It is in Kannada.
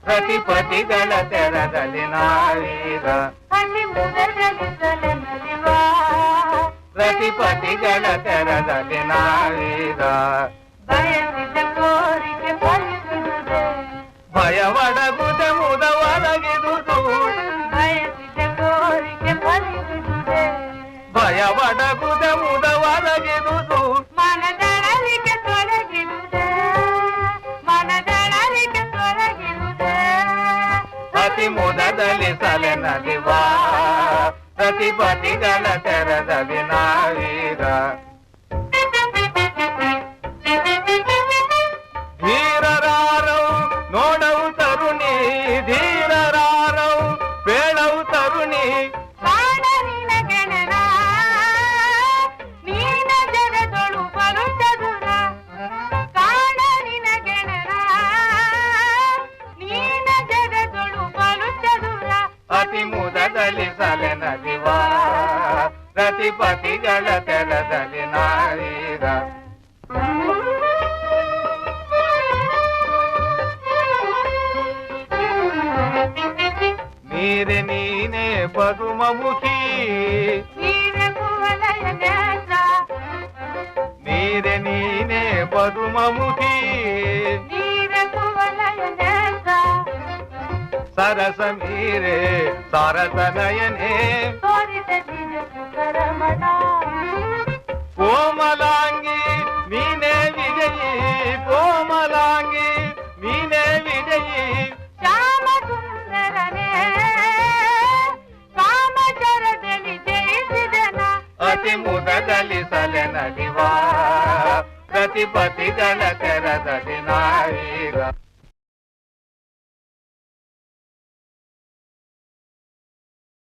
ಪ್ರತಿಪತಿಗಳ ತೆರದಲ್ಲಿ ನಾವೀಗ ಪ್ರತಿಪತಿಗಳ ತೆರದಲ್ಲಿ ನಾವೀಗ ಭಯವಡಗುದೆ ಮುದವರಗಿದುದು ಭಯವಡಗುದೆ ಮುದವರಗಿದುದು ಮನದಳಲಿಗೆ ತೊಡಗಿರುವುದೇ ಮನದಳಲಿಗೆ ತೊಡಗಿರುವುದೇ ಅತಿ ಮುದದಲ್ಲಿ ಸಲೆ ನಲಿವಾ ಪ್ರತಿಪತಿಗಳ ತೆರದಲ್ಲಿ ನಾವೀಗ ಧೀರರಾರವು ನೋಡವು ತರುಣಿ ಧೀರರಾರವು ಬೇಳವು ತರುಣಿ ಕಾಣ ನಿನ ಗೆಣನ ನೀನ ಜಗದೊಳು ಬರುತ್ತದುರ ಕಾಣ ನಿನ ಗೆಣನ ನೀನ ಜಗದೊಳು ಬರುತ್ತದುರ ಅತಿ ಮುದದಲ್ಲಿ ಸಲೆ ನಲಿವಾ ಪ್ರತಿಪತಿಗಳ ತೆರದಲ್ಲಿ ನಾವೀಗ ನೀರೆ ನೀನೆ ಪದುಮಮುಖಿ ನೀನೆ ಕುವಲಯ ನೇತ್ರ ನೀರೆ ನೀನೆ ಪದುಮಮುಖಿ ನೀನೆ ಕುವಲಯ ನೇತ್ರ ಸರಸ ಮೀರೆ ಸಾರಸ ನಯನೆ ತೋರಿದ ನಿಜ ಸುಖರಮಣ ಕೋಮಲಾಂಗಿ ನೀನೆ ವಿಜಯಿ ಕೋಮಲಾಂಗಿ ನೀನೆ ವಿಜಯಿ ಶ್ಯಾಮ ಸುಂದರನೇ ಕಾಮಚರದಲ್ಲಿ ಜಯಿಸಿದನ ಅತಿ ಮುದದಲ್ಲಿ ಸಲೆ ನಲಿವಾ ಪ್ರತಿಪತಿಗಳ ತೆರದಲ್ಲಿ ನಾವೀಗ